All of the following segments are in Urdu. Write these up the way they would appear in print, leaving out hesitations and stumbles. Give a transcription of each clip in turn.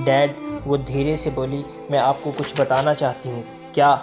ڈیڈ، وہ دھیرے سے بولی، میں آپ کو کچھ بتانا چاہتی ہوں۔ کیا؟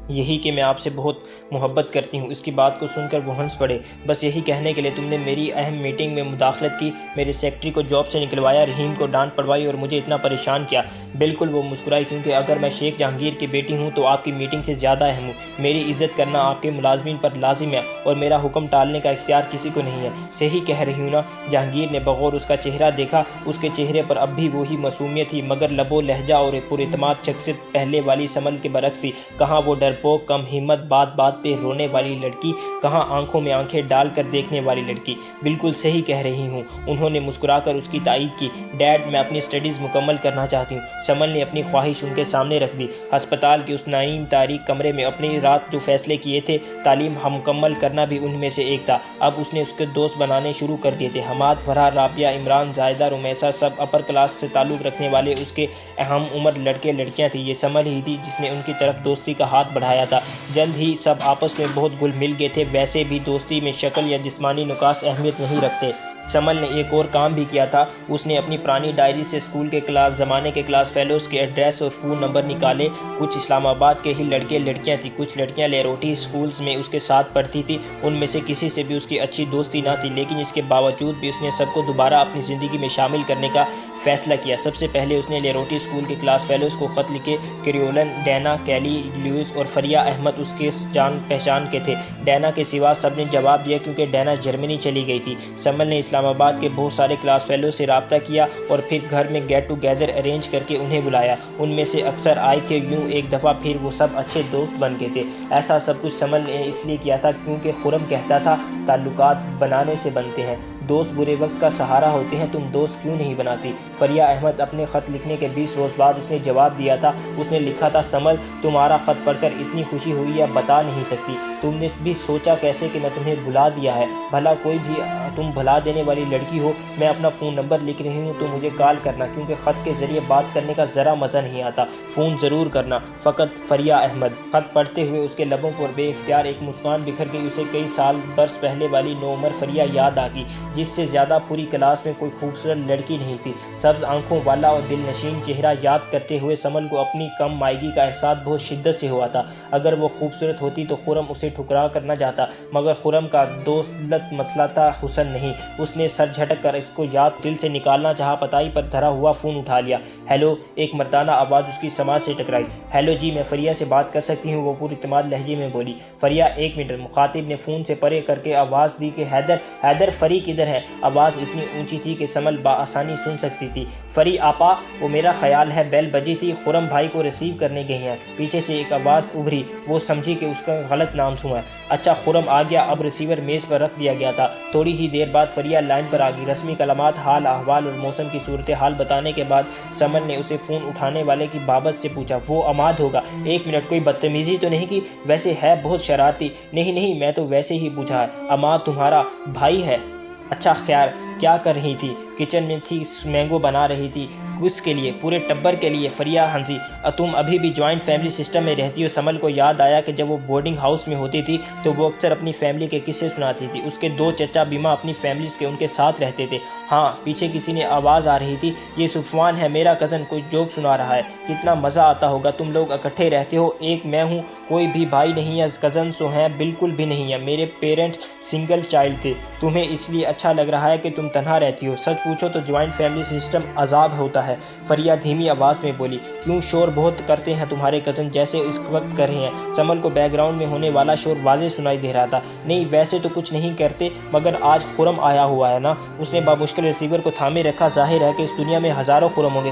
یہی کہ میں آپ سے بہت محبت کرتی ہوں۔ اس کی بات کو سن کر وہ ہنس پڑے۔ بس یہی کہنے کے لیے تم نے میری اہم میٹنگ میں مداخلت کی، میرے سیکرٹری کو جاب سے نکلوایا، رحیم کو ڈانٹ پڑوائی اور مجھے اتنا پریشان کیا؟ بالکل، وہ مسکرائی، کیونکہ اگر میں شیخ جہانگیر کی بیٹی ہوں تو آپ کی میٹنگ سے زیادہ اہم ہوں۔ میری عزت کرنا آپ کے ملازمین پر لازم ہے اور میرا حکم ٹالنے کا اختیار کسی کو نہیں ہے۔ صحیح کہہ رہی ہوں نا؟ جہانگیر نے بغور اس کا چہرہ دیکھا۔ اس کے چہرے پر اب بھی وہی معصومیت تھی، مگر لب و لہجہ اور پراعتماد شخصیت پہلے والی سمل کے برعکس تھی۔ کہاں وہ ڈرپوک، کم ہمت، بات بات پہ رونے والی لڑکی، کہاں آنکھوں میں آنکھیں ڈال کر دیکھنے والی لڑکی۔ بالکل صحیح کہہ رہی ہوں، انہوں نے مسکرا کر اس کی تائید کی۔ ڈیڈ، میں اپنی اسٹڈیز مکمل کرنا چاہتی ہوں۔ سمل نے اپنی خواہش ان کے سامنے رکھ دی۔ ہسپتال کے اس نعیم تاریک کمرے میں اپنی رات جو فیصلے کیے تھے، تعلیم مکمل کرنا بھی ان میں سے ایک تھا۔ اب اس نے اس کے دوست بنانے شروع کر دیے تھے۔ حماد، فرحہ، رابعہ، عمران، زائدہ، رمیسہ، سب اپر کلاس سے تعلق رکھنے والے اس کے اہم عمر لڑکے لڑکیاں تھیں۔ یہ سمل ہی تھی جس نے ان کی طرف دوستی کا ہاتھ بڑھایا تھا۔ جلد ہی سب آپس میں بہت گھل مل گئے تھے۔ ویسے بھی دوستی میں شکل یا جسمانی نکات اہمیت نہیں رکھتے۔ سمل نے ایک اور کام بھی کیا تھا۔ اس نے اپنی پرانی ڈائری سے اسکول کے زمانے کے کلاس فیلوز کے ایڈریس اور فون نمبر نکالے۔ کچھ اسلام آباد کے ہی لڑکے لڑکیاں تھیں، کچھ لڑکیاں لیروٹی اسکولز میں اس کے ساتھ پڑھتی تھیں۔ ان میں سے کسی سے بھی اس کی اچھی دوستی نہ تھی، لیکن اس کے باوجود بھی اس نے سب کو دوبارہ اپنی زندگی میں شامل کرنے کا فیصلہ کیا۔ سب سے پہلے اس نے لیروٹی اسکول کے کلاس فیلوز کو خط لکھے۔ کیرولن، ڈینا، کیلی، لیوز اور فریہ احمد اس کے جان پہچان کے تھے۔ ڈینا کے سوا سب نے جواب دیا کیونکہ ڈینا جرمنی چلی گئی تھی۔ سمل نے اسلام آباد کے بہت سارے کلاس فیلو سے رابطہ کیا اور پھر گھر میں گیٹ ٹوگیدر ارینج کر کے انہیں بلایا۔ ان میں سے اکثر آئے تھے، یوں ایک دفعہ پھر وہ سب اچھے دوست بن گئے تھے۔ ایسا سب کچھ سمل نے اس لیے کیا تھا کیونکہ خرم کہتا تھا، تعلقات بنانے سے بنتے ہیں، دوست برے وقت کا سہارا ہوتے ہیں، تم دوست کیوں نہیں بناتی؟ فریہ احمد، اپنے خط لکھنے کے 20 روز بعد اس نے جواب دیا تھا۔ اس نے لکھا تھا، سمل، تمہارا خط پڑھ کر اتنی خوشی ہوئی یا بتا نہیں سکتی۔ تم نے بھی سوچا کیسے کہ میں تمہیں بھلا دیا ہے؟ بھلا کوئی بھی تم بھلا دینے والی لڑکی ہو۔ میں اپنا فون نمبر لکھ رہی ہوں تو مجھے کال کرنا، کیونکہ خط کے ذریعے بات کرنے کا ذرا مزہ نہیں آتا۔ فون ضرور کرنا، فقط فریہ احمد۔ خط پڑھتے ہوئے اس کے لبوں پر بے اختیار ایک مسکان بکھر گئی۔ اسے کئی سال برس پہلے والی نوعمر فریہ یاد آ گئی، جس سے زیادہ پوری کلاس میں کوئی خوبصورت لڑکی نہیں تھی۔ سبز آنکھوں والا اور دل نشین چہرہ یاد کرتے ہوئے سمل کو اپنی کم مائگی کا احساس بہت شدت سے ہوا تھا۔ اگر وہ خوبصورت ہوتی تو خرم اسے ٹھکرا کر نہ جاتا، مگر خرم کا دولت مسئلہ تھا، حسن نہیں۔ اس نے سر جھٹک کر اس کو یاد دل سے نکالنا چاہا، پتائی پر دھرا ہوا فون اٹھا لیا۔ ہیلو، ایک مردانہ آواز اس کی سماعت سے ٹکرائی۔ ہیلو جی، میں فریہ سے بات کر سکتی ہوں؟ وہ پراعتماد لہجے میں بولی۔ فریہ، ایک منٹ۔ مخاطب نے فون سے پرے کر کے آواز دی کہ حیدر، فری کدھر ہے؟ آواز اتنی اونچی تھی کہ سمل بآسانی سن سکتی تھی۔ فری آپا، وہ میرا خیال ہے بیل بجی تھی، خرم بھائی کو ریسیو کرنے گئی ہیں۔ پیچھے سے ایک آواز ابھری۔ وہ سمجھی کہ اس کا غلط نام سنا ہے۔ اچھا، خرم آ گیا۔ اب ریسیور میز پر رکھ دیا گیا تھا۔ تھوڑی ہی دیر بعد فریہ لائن پر آ گئی۔ رسمی کلمات، حال احوال اور موسم کی صورتحال بتانے کے بعد سمل نے اسے فون اٹھانے والے کی بابت سے پوچھا۔ وہ عماد ہوگا۔ ایک منٹ، کوئی بدتمیزی تو نہیں کی؟ ویسے ہے بہت شرارتی۔ نہیں، میں تو ویسے ہی پوچھا ہے۔ عماد تمہارا بھائی ہے؟ اچھا، خیر، کیا کر رہی تھی؟ کچن میں تھی، مینگو بنا رہی تھی۔ کس کے لیے؟ پورے ٹبر کے لیے۔ فریہ ہنسی۔ تم ابھی بھی جوائنٹ فیملی سسٹم میں رہتی ہو؟ سمل کو یاد آیا کہ جب وہ بورڈنگ ہاؤس میں ہوتی تھی تو وہ اکثر اپنی فیملی کے قصے سناتی تھی۔ اس کے 2 چچا بیمہ اپنی فیملیز کے ان کے ساتھ رہتے تھے۔ ہاں، پیچھے کسی نے آواز آ رہی تھی۔ یہ صفوان ہے، میرا کزن، کوئی جوک سنا رہا ہے۔ کتنا مزہ آتا ہوگا، تم لوگ اکٹھے رہتے ہو۔ ایک میں ہوں، کوئی بھی بھائی نہیں ہے، کزن تو ہیں، بالکل بھی نہیں ہے۔ میرے پیرنٹس سنگل چائلڈ تھے۔ تمہیں اس لیے اچھا لگ رہا ہے کہ تم تنہا رہتی ہو۔ سچ پوچھو تو جوائنٹ فیملی سسٹم عذاب ہوتا ہے۔ فریہ دھیمی آواز میں بولی۔ کیوں؟ شور بہت کرتے ہیں تمہارے کزن، جیسے اس وقت کر رہے ہیں۔ سمل کو بیک گراؤنڈ میں ہونے والا شور واضح سنائی دے رہا تھا۔ نہیں، ویسے تو کچھ نہیں کرتے، مگر آج خرم آیا ہوا ہے نا۔ اس نے بامشکل ریسیور کو تھامے رکھا۔ ظاہر ہے کہ اس دنیا میں ہزاروں خرم ہوں گے۔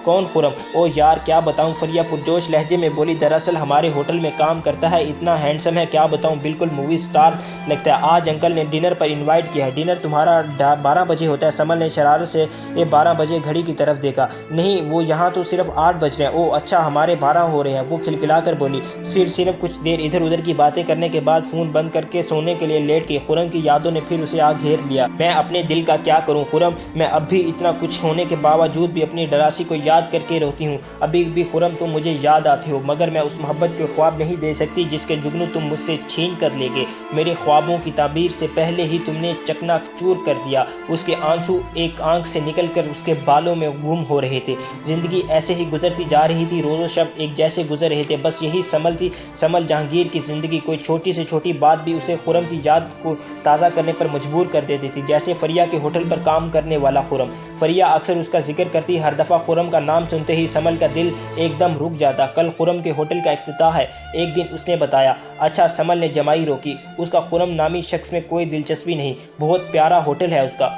کون خرم؟ او یار، کیا بتاؤں، فریہ پرجوش لہجے میں بولی۔ دراصل ہمارے ہوٹل میں کام کرتا ہے، اتنا ہینڈسم ہے، کیا بتاؤں، بالکل مووی سٹار لگتا ہے۔ آج انکل نے ڈنر پر انوائٹ کیا ہے۔ ڈنر تمہارا 12 بجے ہوتا ہے؟ سمل نے شرارت سے 12 بجے گھڑی کی طرف دیکھا۔ نہیں، وہ یہاں تو صرف 8 بج رہے ہیں۔ او اچھا، ہمارے 12 ہو رہے ہیں، وہ کھلکھلا کر بولی۔ پھر صرف کچھ دیر ادھر ادھر کی باتیں کرنے کے بعد فون بند کر کے سونے کے لیے لیٹ گئی۔ خرم کی یادوں نے پھر اسے آ گھیر لیا۔ میں اپنے دل کا کیا کروں خرم، میں اب بھی اتنا کچھ ہونے کے باوجود بھی اپنی ڈراسی کو یاد کر کے روتی ہوں۔ ابھی بھی خرم تم مجھے یاد آتی ہو، مگر میں اس محبت کے خواب نہیں دے سکتی جس کے جگنو تم مجھ سے چھین کر لے گئے۔ میرے خوابوں کی تعبیر سے پہلے ہی تم نے چکنا چور کر دیا۔ اس کے آنسو ایک آنکھ سے نکل کر اس کے بالوں میں گم ہو رہے تھے۔ زندگی ایسے ہی گزرتی جا رہی تھی، روز و شب ایک جیسے گزر رہے تھے۔ بس یہی سمل تھی، سمل جہانگیر کی زندگی۔ کوئی چھوٹی سے چھوٹی بات بھی اسے خرم کی یاد کو تازہ کرنے پر مجبور کر دیتی تھی، جیسے فریہ کے ہوٹل پر کام کرنے والا خرم۔ فریہ اکثر اس کا ذکر کرتی، ہر دفعہ خرم کا نام سنتے ہی سمل کا دل ایک دم رک جاتا۔ کل خرم کے ہوٹل کا افتتاح ہے، ایک دن اس نے بتایا۔ اچھا، سمل نے جمائی روکی، اس کا خرم نامی شخص میں کوئی دلچسپی نہیں، بہت پیارا ہوٹل ہے اس کا۔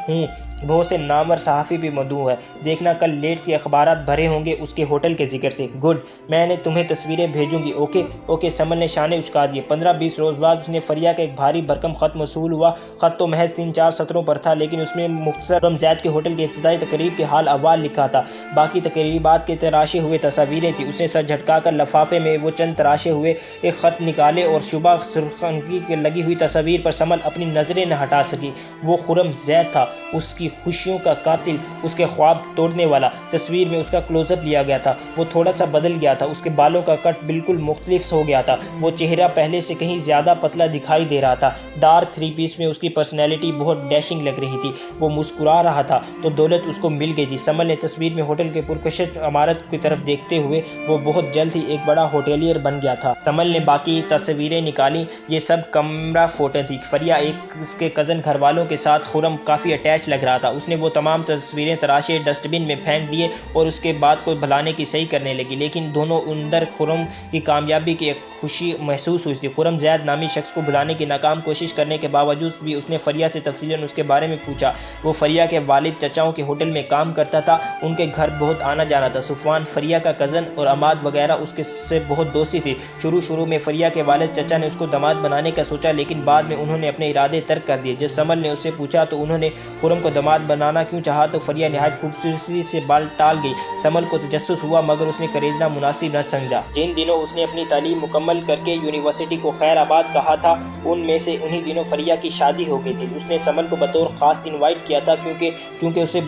بہت سے نامور صحافی بھی مدعو ہے، دیکھنا کل لیڈز کے اخبارات بھرے ہوں گے اس کے ہوٹل کے ذکر سے۔ گڈ، میں نے تمہیں تصویریں بھیجوں گی۔ اوکے۔ سمل نے شانے اچکا دیے۔ 15-20 روز بعد اس نے فریہ کا ایک بھاری بھرکم خط موصول ہوا۔ خط تو محض 3-4 سطروں پر تھا، لیکن اس میں مختصر خرم زید کے ہوٹل کی افتتاحی تقریب کے حال احوال لکھا تھا، باقی تقریبات کے تراشے ہوئے تصاویریں تھیں۔ اس نے سر جھٹکا کر لفافے میں وہ چند تراشے ہوئے ایک خط نکالے اور شبہ سرخی کے لگی ہوئی تصاویر پر سمل اپنی نظریں نہ ہٹا سکی۔ وہ خرم زید تھا، اس کی خوشیوں کا قاتل، اس کے خواب توڑنے والا۔ تصویر میں اس کا کلوز اپ لیا گیا تھا، وہ تھوڑا سا بدل گیا تھا، اس کے بالوں کا کٹ بالکل مختلف ہو گیا تھا، وہ چہرہ پہلے سے کہیں زیادہ پتلا دکھائی دے رہا تھا۔ ڈارک 3 پیس میں اس کی پرسنالٹی بہت ڈیشنگ لگ رہی تھی، وہ مسکرا رہا تھا تو دولت اس کو مل گئی تھی۔ سمل نے تصویر میں ہوٹل کے پرکشش عمارت کی طرف دیکھتے ہوئے، وہ بہت جلد ہی ایک بڑا ہوٹلیئر بن گیا تھا۔ سمل نے باقی تصویریں نکالی، یہ سب کیمرہ فوٹو تھی۔ فریہ اس کے کزن گھر والوں کے ساتھ خرم کافی اٹیچ لگ رہا تھا۔ اس نے وہ تمام تصویریں تراشے، ڈسٹ بن میں پھینک دیے اور اس کے بعد کو بھلانے کی صحیح کرنے لگی، لیکن دونوں اندر خرم کی کامیابی کی ایک خوشی محسوس ہوئی تھی۔ خرم زید نامی شخص کو بھلانے کی ناکام کوشش کرنے کے باوجود بھی اس نے فریہ سے تفصیلاً اس کے بارے میں پوچھا۔ وہ فریہ کے والد چچاؤں کے ہوٹل میں کام کرتا تھا، ان کے گھر بہت آنا جانا تھا۔ صفوان فریہ کا کزن اور عماد وغیرہ اس کے سے بہت دوستی تھی۔ شروع میں فریہ کے والد چچا نے اس کو داماد بنانے کا سوچا، لیکن بعد میں انہوں نے اپنے ارادے ترک کر دیے۔ جب سمل نے اس سے پوچھا تو انہوں نے خرم کو داماد بنانا کیوں چاہا تو فریہ نہایت خوبصورتی سے بال ٹال گئی۔ سمل کو تجسس ہوا، مگر اس نے خریدنا مناسب نہ سمجھا۔ جن دنوں اس نے اپنی تعلیم مکمل کر کے یونیورسٹی کو خیر آباد کہا تھا، ان میں سے انہی دنوں فریہ کی شادی ہو گئی تھی۔ اس نے سمل کو بطور خاص انوائٹ کیا تھا، کیونکہ اسے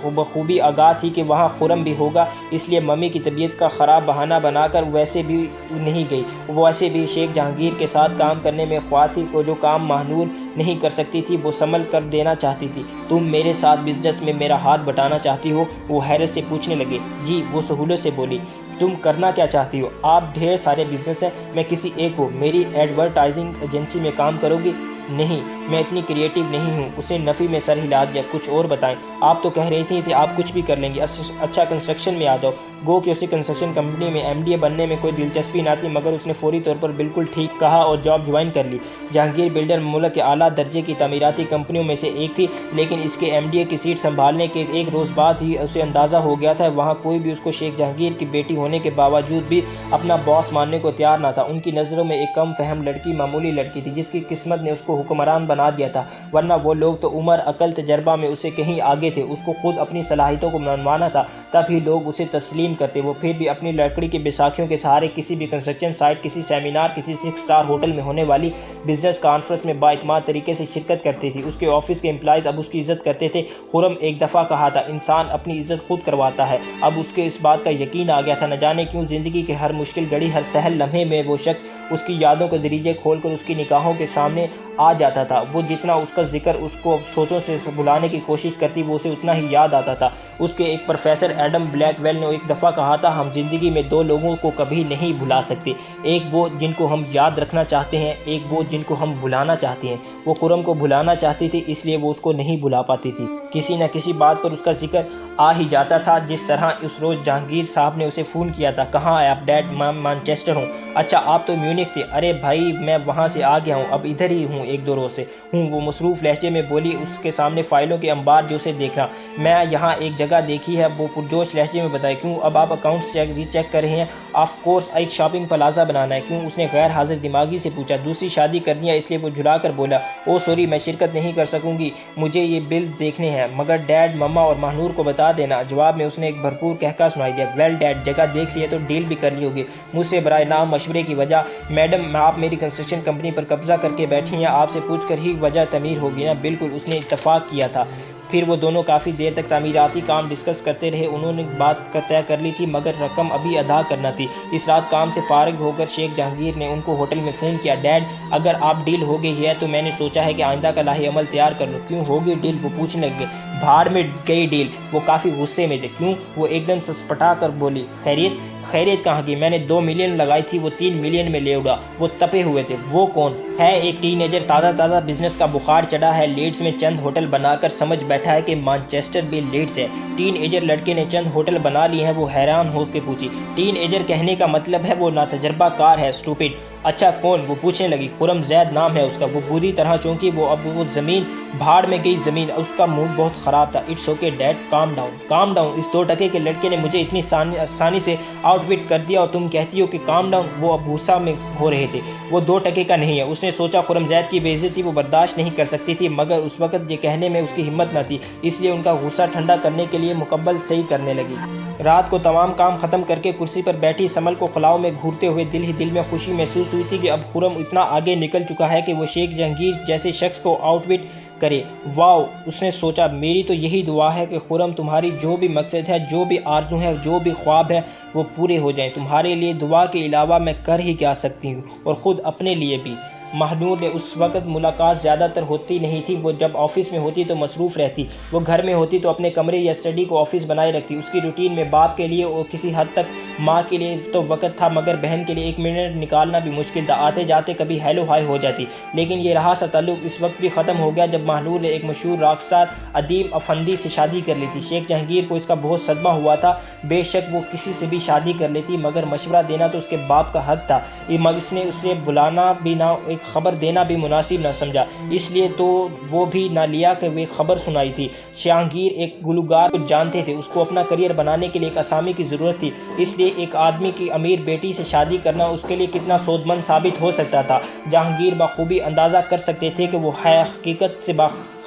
بخوبی آگاہ تھی کہ وہاں خرم بھی ہوگا، اس لیے ممی کی طبیعت کا خراب بہانہ بنا کر ویسے بھی نہیں گئی۔ وہ ویسے بھی شیخ جہانگیر کے ساتھ کام کرنے میں خواہ تھی، کو جو کام مہنور نہیں کر سکتی تھی وہ سمل کر دینا چاہتی تھی۔ تم میرے ساتھ بزنس میں میرا ہاتھ بٹانا چاہتی ہو؟ وہ حیرت سے پوچھنے لگے۔ جی، وہ سہولت سے بولی۔ تم کرنا کیا چاہتی ہو؟ آپ ڈھیر سارے بزنس ہیں، میں کسی ایک کو۔ میری ایڈورٹائزنگ ایجنسی میں کام کرو گی؟ نہیں، میں اتنی کریٹو نہیں ہوں۔ اسے نفی میں سر ہلا دیا۔ کچھ اور بتائیں، آپ تو کہہ رہی تھیں کہ آپ کچھ بھی کر لیں گی۔ اچھا، کنسٹرکشن میں آ جاؤ۔ گو کہ اسے کنسٹرکشن کمپنی میں MDA بننے میں کوئی دلچسپی نہ تھی، مگر اس نے فوری طور پر بالکل ٹھیک کہا اور جاب جوائن کر لی۔ جہانگیر بلڈر ملک کے اعلیٰ درجے کی تعمیراتی کمپنیوں میں سے ایک تھی، لیکن اس کے MDA کی سیٹ سنبھالنے کے ایک روز بعد ہی اسے اندازہ ہو گیا تھا وہاں کوئی بھی اس کو شیخ جہانگیر کی بیٹی ہونے کے باوجود بھی اپنا باس ماننے کو تیار نہ تھا۔ ان کی نظروں میں ایک کم فہم لڑکی معمولی لڑکی تھی، جس کی قسمت نے اس کو حکمران بنا دیا تھا، ورنہ وہ لوگ تو عمر، عقل، تجربہ میں اسے کہیں آگے تھے۔ اس کو خود اپنی صلاحیتوں کو منوانا تھا، تب ہی لوگ اسے تسلیم کرتے۔ وہ پھر بھی اپنی لکڑی کی بیساکھیوں کے سہارے کسی بھی کنسٹرکشن سائٹ، کسی سیمینار، کسی 6 اسٹار ہوٹل میں ہونے والی بزنس کانفرنس میں بااعتماد طریقے سے شرکت کرتی تھی۔ اس کے آفس کے امپلائیز اب اس کی عزت کرتے تھے۔ خرم ایک دفعہ کہا تھا، انسان اپنی عزت خود کرواتا ہے۔ اب اس کے اس بات کا یقین آ گیا تھا۔ نہ جانے کیوں زندگی کے ہر مشکل گھڑی، ہر سہل لمحے میں وہ شخص اس کی یادوں کے دریچے کھول کر اس کی نگاہوں کے سامنے آ جاتا تھا۔ وہ جتنا اس کا ذکر اس کو سوچوں سے بھلانے کی کوشش کرتی، وہ اسے اتنا ہی یاد آتا تھا۔ اس کے ایک پروفیسر ایڈم بلیک ویل نے ایک دفعہ کہا تھا، ہم زندگی میں 2 لوگوں کو کبھی نہیں بھلا سکتے، ایک وہ جن کو ہم یاد رکھنا چاہتے ہیں، ایک وہ جن کو ہم بھلانا چاہتے ہیں۔ وہ خرم کو بھلانا چاہتی تھی، اس لیے وہ اس کو نہیں بھلا پاتی تھی۔ کسی نہ کسی بات پر اس کا ذکر آ ہی جاتا تھا، جس طرح اس روز جہانگیر صاحب نے اسے فون کیا تھا۔ کہاں ہے آپ ڈیڈ؟ میں مانچسٹر ہوں۔ اچھا، آپ تو میونخ تھے۔ ارے بھائی، میں وہاں سے آ گیا ہوں، اب ادھر ہی ہوں، 1-2 روز سے ہوں۔ وہ مصروف لہجے میں بولی، اس کے سامنے فائلوں کے انبار جو اسے دیکھ رہا۔ میں یہاں ایک جگہ دیکھی ہے، وہ پرجوش لہجے میں بتایا۔ کیوں، اب آپ اکاؤنٹس ری چیک کر رہے ہیں؟ آف کورس، ایک شاپنگ پلازا بنانا ہے۔ کیوں؟ اس نے غیر حاضر دماغی سے پوچھا۔ دوسری شادی کرنی ہے، اس لیے وہ جھلا کر بولا، او سوری، میں شرکت نہیں کر سکوں گی، مجھے یہ بل دیکھنے ہیں، مگر ڈیڈ، مما اور مہنور کو بتا دینا۔ جواب میں اس نے ایک بھرپور کہکا سنائی دیا۔ ویل ڈیڈ، جگہ دیکھ لی ہے تو ڈیل بھی کر لی ہوگی۔ مجھ سے برائے نام مشورے کی وجہ؟ میڈم، آپ میری کنسٹرکشن کمپنی پر قبضہ کر کے بیٹھی ہیں، آپ سے پوچھ کر ہی وجہ تعمیر ہوگی نا؟ بالکل، اس نے اتفاق کیا تھا۔ پھر وہ دونوں کافی دیر تک تعمیراتی کام ڈسکس کرتے رہے۔ انہوں نے بات طے کر لی تھی مگر رقم ابھی ادا کرنا تھی۔ اس رات کام سے فارغ ہو کر شیخ جہانگیر نے ان کو ہوٹل میں فون کیا۔ ڈیڈ، اگر آپ ڈیل ہو گئی ہے تو میں نے سوچا ہے کہ آئندہ کا لاہے عمل تیار کر لوں۔ کیوں ہوگی ڈیل؟ وہ پوچھنے لگے۔ بھاڑ میں گئی ڈیل۔ وہ کافی غصے میں تھے۔ کیوں؟ وہ ایک دم سسپٹا کر بولی۔ خیریت کہاں کی؟ میں نے 2 ملین لگائی تھی، وہ 3 ملین میں لے اڑا۔ وہ تپے ہوئے تھے۔ وہ کون ہے؟ ایک ٹین ایجر، تازہ بزنس کا بخار چڑھا ہے، لیڈز میں چند ہوٹل بنا کر سمجھ بیٹھا ہے کہ مانچسٹر بھی لیڈز ہے۔ ٹین ایجر لڑکے نے چند ہوٹل بنا لیے ہیں؟ وہ حیران ہو کے پوچھی۔ ٹین ایجر کہنے کا مطلب ہے وہ ناتجربہ کار ہے، اسٹوپڈ۔ اچھا کون؟ وہ پوچھنے لگی۔ خرم زید نام ہے اس کا۔ وہ بری طرح چونکی۔ وہ زمین بھاڑ میں گئی زمین۔ اس کا موڈ بہت خراب تھا۔ It's okay dad, calm down. اس 2 ٹکے کے لڑکے نے مجھے اتنی آسانی سے آؤٹ وٹ کر دیا اور تم کہتی ہو کہ کام ڈاؤن؟ وہ اب غصہ میں ہو رہے تھے۔ وہ 2 ٹکے کا نہیں ہے۔ اس نے سوچا خرم زید کی بے عزتی وہ برداشت نہیں کر سکتی تھی مگر اس وقت یہ کہنے میں اس کی ہمت نہ تھی، اس لیے ان کا غصہ ٹھنڈا کرنے کے لیے مکمل صحیح کرنے لگی۔ رات کو تمام کام ختم کر کے کرسی پر بیٹھی سمل کو خلاؤ میں گھورتے ہوئے دل ہی دل میں خوشی محسوس ہوئی تھی کہ اب خرم اتنا آگے نکل چکا ہے کہ وہ شیخ جہانگیر جیسے شخص کو آؤٹ وٹ کرے۔ واو، اس نے سوچا، میری تو یہی دعا ہے کہ خرم تمہاری جو بھی مقصد ہے، جو بھی آرزو ہے، جو بھی خواب ہے وہ پورے ہو جائیں۔ تمہارے لیے دعا کے علاوہ میں کر ہی کیا سکتی ہوں، اور خود اپنے لیے بھی۔ مہنور نے اس وقت ملاقات زیادہ تر ہوتی نہیں تھی۔ وہ جب آفس میں ہوتی تو مصروف رہتی، وہ گھر میں ہوتی تو اپنے کمرے یا اسٹڈی کو آفس بنائے رکھتی۔ اس کی روٹین میں باپ کے لیے اور کسی حد تک ماں کے لیے تو وقت تھا مگر بہن کے لیے 1 منٹ نکالنا بھی مشکل تھا۔ آتے جاتے کبھی ہیلو ہائی ہو جاتی، لیکن یہ رہا سا تعلق اس وقت بھی ختم ہو گیا جب مہنور نے ایک مشہور راک اسٹار ادیم افندی سے شادی کر لی تھی۔ شیخ جہانگیر کو اس کا بہت صدمہ ہوا تھا۔ بے شک وہ کسی سے بھی شادی کر لیتی مگر مشورہ دینا تو اس کے باپ کا حق تھا۔ اس نے اسے بلانا بھی نہ، ایک خبر دینا بھی مناسب نہ سمجھا، اس لیے تو وہ بھی نہ لیا کہ وہ خبر سنائی تھی۔ جہانگیر ایک گلوکار کو جانتے تھے، اس کو اپنا کریئر بنانے کے لیے ایک اسامی کی ضرورت تھی، اس لیے ایک آدمی کی امیر بیٹی سے شادی کرنا اس کے لیے کتنا سود مند ثابت ہو سکتا تھا جہانگیر بخوبی اندازہ کر سکتے تھے کہ وہ حقیقت سے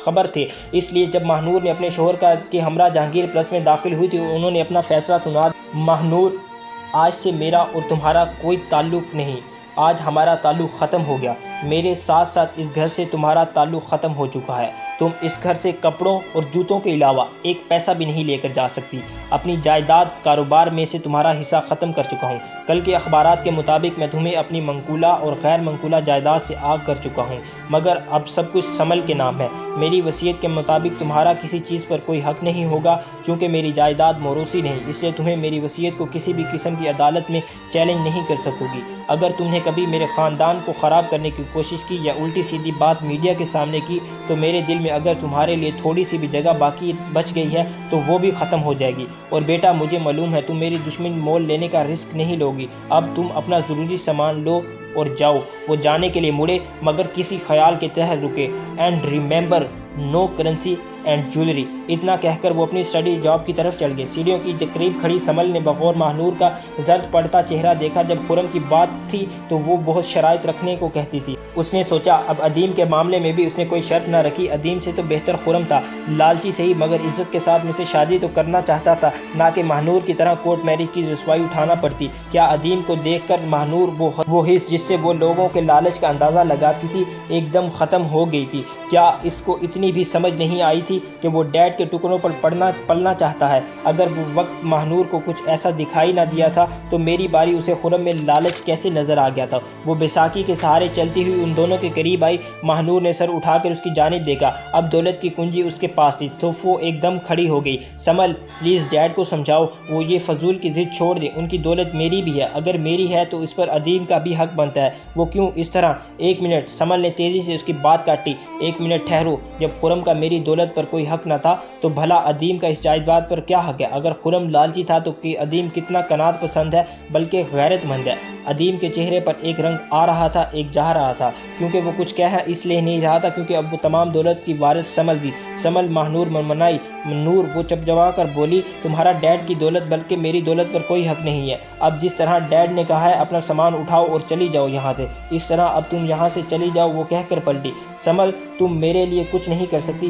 خبر تھے۔ اس لیے جب مہنور نے اپنے شوہر کے ہمراہ جہانگیر پلس میں داخل ہوئی تھی انہوں نے اپنا فیصلہ سنا دیا۔ مہنور، آج سے میرا اور تمہارا کوئی تعلق نہیں، آج ہمارا تعلق ختم ہو گیا۔ میرے ساتھ ساتھ اس گھر سے تمہارا تعلق ختم ہو چکا ہے۔ تم اس گھر سے کپڑوں اور جوتوں کے علاوہ ایک پیسہ بھی نہیں لے کر جا سکتی۔ اپنی جائیداد کاروبار میں سے تمہارا حصہ ختم کر چکا ہوں۔ کل کے اخبارات کے مطابق میں تمہیں اپنی منقولہ اور غیر منقولہ جائیداد سے آگ کر چکا ہوں مگر اب سب کچھ سمل کے نام ہے۔ میری وصیت کے مطابق تمہارا کسی چیز پر کوئی حق نہیں ہوگا چونکہ میری جائیداد موروثی نہیں، اس لیے تمہیں میری وصیت کو کسی بھی قسم کی عدالت میں چیلنج نہیں کر سکو گی۔ اگر تم نے کبھی میرے خاندان کو خراب کرنے کی کوشش کی یا الٹی سیدھی بات میڈیا کے سامنے کی تو میرے دل میں اگر تمہارے لیے تھوڑی سی بھی جگہ باقی بچ گئی ہے تو وہ بھی ختم ہو جائے گی۔ اور بیٹا مجھے معلوم ہے تم میری دشمن مول لینے کا رسک نہیں لوگی۔ اب تم اپنا ضروری سامان لو اور جاؤ۔ وہ جانے کے لیے مڑے مگر کسی خیال کے تحت رکے۔ And remember, no currency and jewellery. اتنا کہہ کر وہ اپنی اسٹڈی جاب کی طرف چل گئے۔ سیڑھیوں کی قریب کھڑی سمل نے بغور مہنور کا زرد پڑتا چہرہ دیکھا۔ جب خرم کی بات تھی تو وہ بہت شرائط رکھنے کو کہتی تھی۔ اس نے سوچا اب ادیم کے معاملے میں بھی اس نے کوئی شرط نہ رکھی۔ ادیم سے تو بہتر خرم تھا، لالچی صحیح مگر عزت کے ساتھ مجھ سے شادی تو کرنا چاہتا تھا، نہ کہ مہنور کی طرح کورٹ میرج کی رسوائی اٹھانا پڑتی۔ کیا ادیم کو دیکھ کر مہنور وہ حس جس سے وہ لوگوں کے لالچ کا اندازہ لگاتی تھی ایک دم ختم ہو گئی تھی؟ کیا اس کو اتنی بھی سمجھ نہیں آئی تھی کہ وہ ڈیڈ کے ٹکڑوں پر پلنا چاہتا ہے؟ اگر وہ وقت مہنور کو کچھ ایسا دکھائی نہ دیا تھا تو میری باری اسے خرم میں لالچ کیسے نظر آ گیا تھا؟ وہ بیساکھی کے سہارے چلتی ہوئی ان دونوں کے قریب آئی۔ مہنور نے سر اٹھا کر اس کی جانب دیکھا۔ اب دولت کی کنجی اس کے پاس تھی تو وہ ایک دم کھڑی ہو گئی۔ سمل پلیز ڈیڈ کو سمجھاؤ، وہ یہ فضول کی ضد چھوڑ دیں، ان کی دولت میری بھی ہے، اگر میری ہے تو اس پر ادیم کا بھی حق بنتا ہے۔ وہ کیوں اس طرح؟ 1 منٹ، سمل نے تیزی سے اس کی بات کاٹی۔ 1 منٹ ٹھہرو، جب خرم کا میری دولت پر کوئی حق نہ تھا تو بھلا ادیم کا اس جائیداد پر کیا حق ہے؟ اگر خرم لالچی تھا تو کہ ادیم کتنا قناعت پسند ہے بلکہ غیرت مند ہے۔ ادیم کے چہرے پر ایک رنگ آ رہا تھا، ایک جا رہا تھا، کیونکہ وہ کچھ کہہ اس لیے نہیں رہا تھا کیونکہ اب وہ تمام دولت کی وارث سمل تھی۔ سمل مہنور منمنائی۔ نور وہ چپچپا کر بولی، تمہارا ڈیڈ کی دولت بلکہ میری دولت پر کوئی حق نہیں ہے۔ اب جس طرح ڈیڈ نے کہا ہے اپنا سامان اٹھاؤ اور چلی جاؤ یہاں سے، اس طرح اب تم یہاں سے چلی جاؤ۔ وہ کہہ کر پلٹی۔ سمل تم میرے لیے کچھ نہیں کر سکتی۔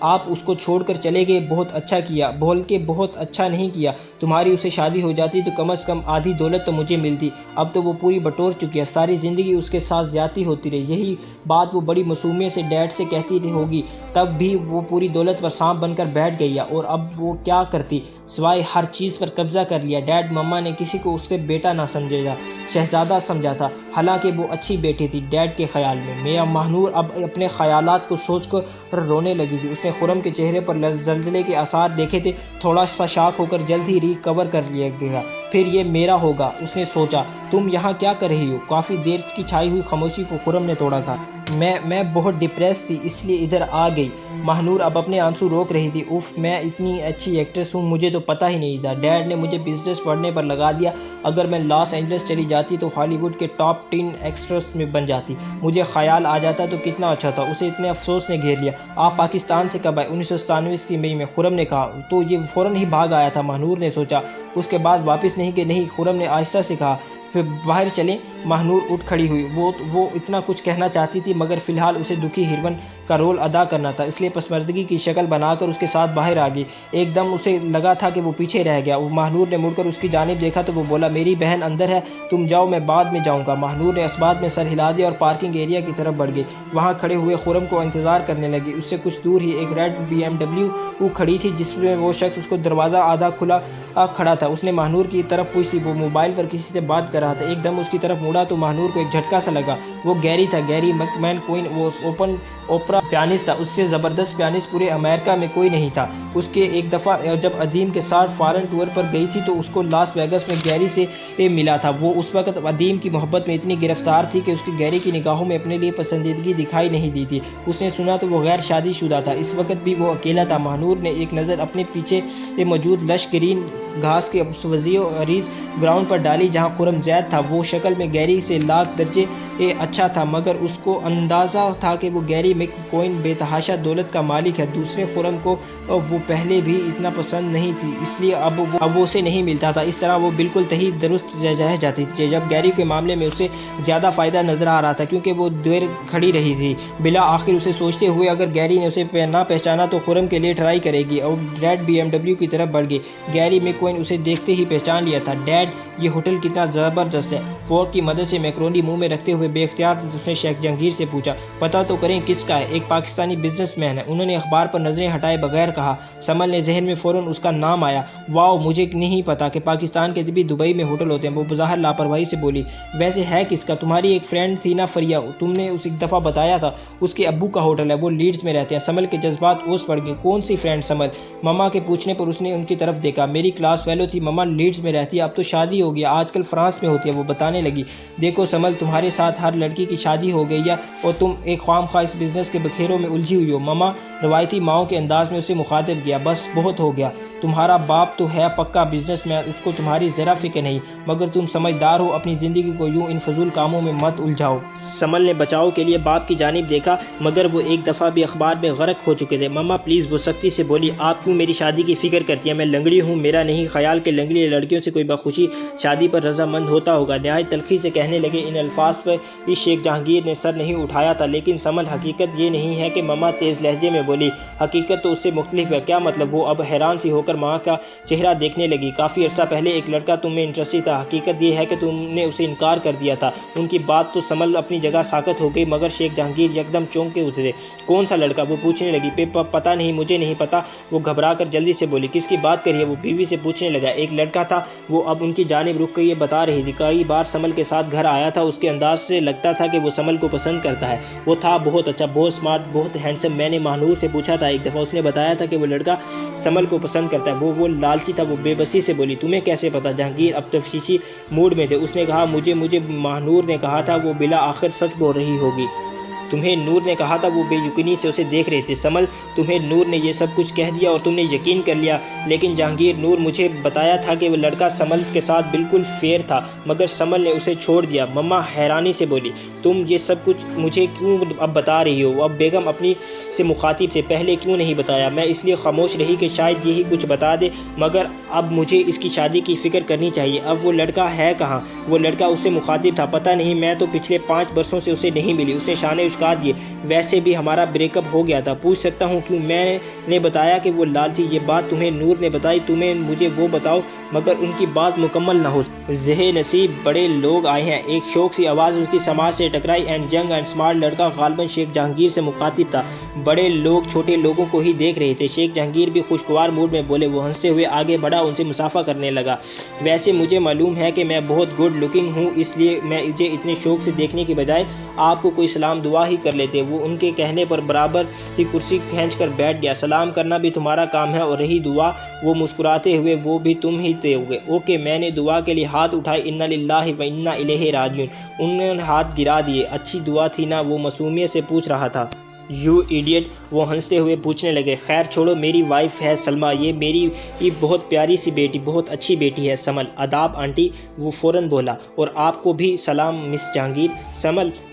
آپ اس کو چھوڑ کر چلے گئے، بہت اچھا کیا، بول کے بہت اچھا نہیں کیا، تمہاری اسے شادی ہو جاتی تو کم از کم آدھی دولت تو مجھے ملتی، اب تو وہ پوری بٹور چکی ہے، ساری زندگی اس کے ساتھ زیادتی ہوتی رہی۔ یہی بات وہ بڑی معصومیت سے ڈیڈ سے کہتی ہوگی، تب بھی وہ پوری دولت پر سانپ بن کر بیٹھ گئی ہے، اور اب وہ کیا کرتی سوائے ہر چیز پر قبضہ کر لیا۔ ڈیڈ مما نے کسی کو اس کے بیٹا نہ سمجھا، شہزادہ سمجھا تھا، حالانکہ وہ اچھی بیٹی تھی ڈیڈ کے خیال میں۔ میاں ماہنور اب اپنے خیالات کو سوچ کر رونے لگی تھی۔ اس نے خرم کے چہرے پر زلزلے کے آثار دیکھے تھے، تھوڑا سا شاک ہو کر جلد ہی ریکور کر لیا گیا۔ پھر یہ میرا ہوگا، اس نے سوچا۔ تم یہاں کیا کر رہی ہو؟ کافی دیر کی چھائی ہوئی خاموشی کو خرم نے توڑا تھا۔ میں بہت ڈپریس تھی، اس لیے ادھر آ گئی۔ ماہنور اب اپنے آنسو روک رہی تھی۔ اف، میں اتنی اچھی ایکٹریس ہوں، مجھے تو پتہ ہی نہیں تھا۔ ڈیڈ نے مجھے بزنس پڑھنے پر لگا دیا، اگر میں لاس اینجلس چلی جاتی تو ہالی ووڈ کے ٹاپ 10 ایکٹریس میں بن جاتی۔ مجھے خیال آ جاتا تو کتنا اچھا تھا۔ اسے اتنے افسوس نے گھیر لیا۔ آپ پاکستان سے کب آئے؟ 1997 کی مئی میں، خرم نے کہا۔ تو یہ فوراً ہی بھاگ آیا تھا، ماہنور نے سوچا۔ اس کے بعد واپس نہیں کہ نہیں، خرم نے آہستہ سے کہا۔ پھر باہر چلیں؟ ماہنور اٹھ کھڑی ہوئی۔ وہ اتنا کچھ کہنا چاہتی تھی، مگر فی الحال اسے دکھی ہیروئن کا رول ادا کرنا تھا، اس لیے پسماندگی کی شکل بنا کر اس کے ساتھ باہر آ گئی۔ ایک دم اسے لگا تھا کہ وہ پیچھے رہ گیا۔ ماہنور نے مڑ کر اس کی جانب دیکھا تو وہ بولا، میری بہن اندر ہے، تم جاؤ، میں بعد میں جاؤں گا۔ ماہنور نے اسبات میں سر ہلا دیا اور پارکنگ ایریا کی طرف بڑھ گئی۔ وہاں کھڑے ہوئے خرم کو انتظار کرنے لگی۔ اس سے کچھ دور ہی ایک ریڈ BMW کھڑی تھی، جس میں وہ شخص اس کو دروازہ آدھا کھلا کھڑا تھا۔ اس نے ماہنور کی طرف پوچھی، وہ موبائل پر کسی سے بات کر رہا تھا۔ ایک دم اس کی طرف مڑا تو ماہنور کو ایک جھٹکا سا لگا۔ وہ گیری تھا، گیری مک مین کوئن، وہ اوپن اوپرا پیانسٹ تھا۔ اس سے زبردست پیانسٹ پورے امریکہ میں کوئی نہیں تھا۔ اس کے ایک دفعہ جب ادیم کے ساتھ فارن ٹور پر گئی تھی تو اس کو لاس ویگس میں گیری سے ملا تھا۔ وہ اس وقت ادیم کی محبت میں اتنی گرفتار تھی کہ اس کی گیری کی نگاہوں میں اپنے لیے پسندیدگی دکھائی نہیں دی تھی۔ اس نے سنا تو وہ غیر شادی شدہ تھا۔ اس وقت بھی وہ اکیلا تھا۔ ماہنور نے ایک نظر اپنے پیچھے موجود لش گرین گھاس کے وسیع و عریض گراؤنڈ پر ڈالی جہاں خرم زید تھا۔ وہ شکل میں گیری سے لاکھ درجے اچھا تھا، مگر اس کو اندازہ تھا کہ وہ گیری مک کوئن بے تحاشا دولت کا مالک ہے۔ دوسرے خرم کو وہ پہلے بھی اتنا پسند نہیں تھی، اس لیے اب وہ اسے نہیں ملتا تھا۔ اس طرح وہ بالکل صحیح درست رہ جاتی تھی، جب گیری کے معاملے میں اسے زیادہ فائدہ نظر آ رہا تھا، کیونکہ وہ دیر کھڑی رہی تھی۔ بلا آخر اسے سوچتے ہوئے، اگر گیری نے اسے نہ پہچانا تو خرم کے لیے ٹرائی کرے گی، اور ریڈ BMW کی طرف بڑھ گئی۔ گیری مک کوئن اسے دیکھتے ہی پہچان لیا تھا۔ ڈیڈ، یہ ہوٹل کتنا زبردست ہے۔ فورک کی مدد سے میکرونی منہ میں رکھتے ہوئے بے اختیار اس نے شیخ جہانگیر سے پوچھا، پتہ تو کریں کس کا ہے؟ ایک پاکستانی بزنس مین ہے، انہوں نے اخبار پر نظریں ہٹائے بغیر کہا۔ سمل نے ذہن میں فوراً اس کا نام آیا۔ واؤ، مجھے نہیں پتا کہ پاکستان کے بھی دبئی میں ہوٹل ہوتے ہیں۔ وہ بظاہر لاپرواہی سے بولی، ویسے ہے کس کا؟ تمہاری ایک فرینڈ تھی نا فریا، تم نے اس ایک دفعہ بتایا تھا، اس کے ابو کا ہوٹل ہے، وہ لیڈز میں رہتے ہیں۔ سمل کے جذبات اوس پڑ گئے۔ کون سی فرینڈ سمل؟ مما کے پوچھنے پر اس نے ان کی طرف دیکھا۔ میری کلاس فیلو تھی، مما لیڈز میں رہتی ہے، اب تو شادی ہو گیا، آج کل فرانس میں ہوتی ہے۔ وہ بتانے لگی، دیکھو سمل، تمہارے ساتھ ہر لڑکی کی شادی ہو گئی ہے اور تم ایک خواہ خواہ اس بزنس کے بکھیروں میں الجھی ہوئی ہو۔ مما روایتی ماؤں کے انداز میں اسے مخاطب کیا، بس بہت ہو گیا، تمہارا باپ تو ہے پکا بزنس مین، اس کو تمہاری ذرا فکر نہیں، مگر تم سمجھدار ہو، اپنی زندگی کو یوں ان فضول کاموں میں مت الجھاؤ۔ سمل نے بچاؤ کے لیے باپ کی جانب دیکھا، مگر وہ ایک دفعہ بھی اخبار میں غرق ہو چکے تھے۔ مما پلیز، وہ سختی سے بولی، آپ کیوں میری شادی کی فکر کرتی ہیں؟ میں لنگڑی ہوں، میرا نہیں خیال کہ لنگڑی لڑکیوں سے کوئی بخوشی شادی پر رضامند ہوتا ہوگا۔ نہایت تلخی سے کہنے لگے۔ ان الفاظ پر بھی شیخ جہانگیر نے سر نہیں اٹھایا تھا، لیکن سمل، حقیقت یہ نہیں ہے کہ مما تیز لہجے میں بولی، حقیقت تو اس سے مختلف ہے۔ کیا مطلب؟ وہ اب حیران سی ہو کر ماں کا چہرہ دیکھنے لگی۔ کافی عرصہ پہلے ایک لڑکا تم میں انٹرسٹڈ تھا، حقیقت یہ ہے کہ تم نے اسے انکار کر دیا تھا۔ ان کی بات تو سمل اپنی جگہ ساکت ہو گئی، مگر شیخ جہانگیر یکدم چونک کے اترے۔ کون سا لڑکا؟ وہ پوچھنے لگی۔ پتہ نہیں، مجھے نہیں پتا، وہ گھبرا کر جلدی سے بولی۔ کس کی بات کری ہے؟ وہ بیوی سے پوچھنے لگا۔ ایک لڑکا تھا، وہ اب ان کی جانب رک کے یہ بتا رہی تھی، کئی بار سمل کے ساتھ گھر آیا تھا، اس کے انداز سے لگتا تھا کہ وہ سمل کو پسند کرتا ہے، وہ تھا بہت اچھا، بہت اسمارٹ، بہت ہینڈسم۔ میں نے ماہنور سے پوچھا تھا ایک دفعہ، اس نے بتایا تھا کہ وہ لڑکا سمل کو پسند کرتا ہے، وہ لالچی تھا۔ وہ بے بسی سے بولی، تمہیں کیسے پتا؟ جہانگیر اب تفتیشی موڈ میں تھے۔ اس نے کہا، مجھے ماہنور نے کہا تھا، وہ بلا آخر سچ بول رہی ہوگی۔ تمہیں نور نے کہا تھا؟ وہ بے یقینی سے اسے دیکھ رہے تھے۔ سمل، تمہیں نور نے یہ سب کچھ کہہ دیا اور تم نے یقین کر لیا؟ لیکن جہانگیر، نور مجھے بتایا تھا کہ وہ لڑکا سمل کے ساتھ بالکل فیئر تھا، مگر سمل نے اسے چھوڑ دیا۔ مما حیرانی سے بولی، تم یہ سب کچھ مجھے کیوں اب بتا رہی ہو؟ اب بیگم اپنی سے مخاطب سے، پہلے کیوں نہیں بتایا؟ میں اس لیے خاموش رہی کہ شاید یہی کچھ بتا دے، مگر اب مجھے اس کی شادی کی فکر کرنی چاہیے۔ اب وہ لڑکا ہے کہاں؟ وہ لڑکا اس سے مخاطب تھا، پتہ نہیں، میں تو پچھلے 5 برسوں سے اسے نہیں ملی۔ اس نے شانے اچکا دیے۔ ویسے بھی ہمارا بریک اپ ہو گیا تھا، پوچھ سکتا ہوں کیوں؟ میں نے بتایا کہ وہ لالچی، یہ بات تمہیں نور نے بتائی، تمہیں مجھے وہ بتاؤ، مگر ان کی بات مکمل نہ ہو۔ ذہِ نصیب بڑے لوگ آئے ہیں، ایک شوق سی آواز اس کی سماعت سے ٹکرائی۔ اینڈ ینگ اینڈ اسمارٹ لڑکا غالباً شیخ جہانگیر سے مخاطب تھا۔ بڑے لوگ چھوٹے لوگوں کو ہی دیکھ رہے تھے۔ شیخ جہانگیر بھی خوشگوار موڈ میں بولے۔ وہ ہنستے ہوئے آگے بڑھا، ان سے مصافحہ کرنے لگا۔ ویسے مجھے معلوم ہے کہ میں بہت گڈ لکنگ ہوں، اس لیے مجھے اتنے شوق سے دیکھنے کی بجائے آپ کو کوئی سلام دعا ہی کر لیتے۔ وہ ان کے کہنے پر برابر کی کرسی کھینچ کر بیٹھ گیا۔ سلام کرنا بھی تمہارا کام ہے، اور رہی دعا، وہ مسکراتے ہوئے، وہ بھی تم ہی دے گے۔ اوکے، میں نے دعا کے لیے ہاتھ اٹھائے۔ انا للہ و انا الیہ راجعون۔ انہوں نے ہاتھ گرا دیے۔ اچھی دعا تھی نا؟ وہ معصومیت سے پوچھ رہا تھا۔ یو ایڈیٹ، وہ ہنستے ہوئے پوچھنے لگے۔ خیر چھوڑو، میری وائف ہے سلمیٰ، یہ میری بہت پیاری سی بیٹی، بہت اچھی بیٹی ہے۔ سمل، آداب آنٹی، وہ فوراً بولا، اور آپ کو بھی سلام مس جہانگیر۔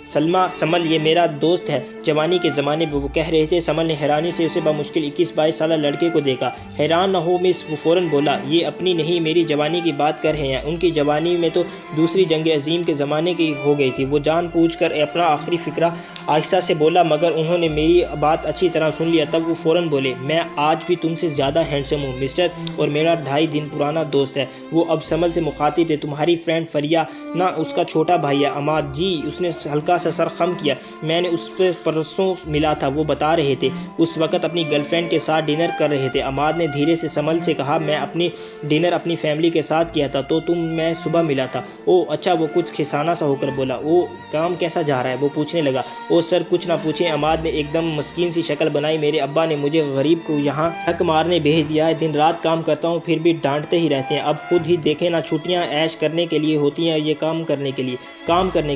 سلمیٰ، سمل یہ میرا دوست ہے، جوانی کے زمانے میں، وہ کہہ رہے تھے۔ سمل نے حیرانی سے اسے بمشکل 21-22 سالہ لڑکے کو دیکھا۔ حیران نہ ہو مس، وہ فوراً بولا، یہ اپنی نہیں میری جوانی کی بات کر رہے ہیں۔ ان کی جوانی میں تو دوسری جنگ عظیم کے زمانے کی ہو گئی تھی۔ وہ جان بوجھ کر اپنا آخری فقرہ آہستہ سے بولا، مگر انہوں نے میری بات اچھی طرح سن لیا۔ تب وہ فوراً بولے، میں آج بھی تم سے زیادہ ہینڈسم ہوں مسٹر، اور میرا 2.5 دن پرانا دوست ہے۔ وہ اب سمل سے مخاطب تھے۔ تمہاری فرینڈ فریا نا، اس کا چھوٹا بھائی ہے عماد؟ جی، اس نے ہلکا سا سر خم کیا۔ میں نے اس سے پرسوں ملا تھا، وہ بتا رہے تھے اس وقت اپنی گرل فرینڈ کے ساتھ ڈنر کر رہے تھے۔ عماد نے دھیرے سے سمل سے کہا، میں اپنی ڈنر اپنی فیملی کے ساتھ کیا تھا، تو تم میں صبح ملا تھا۔ او اچھا، وہ کچھ کھسانہ سا ہو کر بولا۔ او کام کیسا جا رہا ہے؟ وہ پوچھنے لگا۔ او سر کچھ نہ پوچھیں، عماد نے ایک دم مسکین سی شکل بنائی۔ میرے ابا نے مجھے غریب کو یہاں ٹھک مارنے بھیج دیا ہے، دن رات کام کرتا ہوں، پھر بھی ڈانٹتے ہی رہتے ہیں۔ اب خود ہی دیکھیں نا، چھٹیاں عیش کرنے کے لیے ہوتی ہیں، یہ کام کرنے کے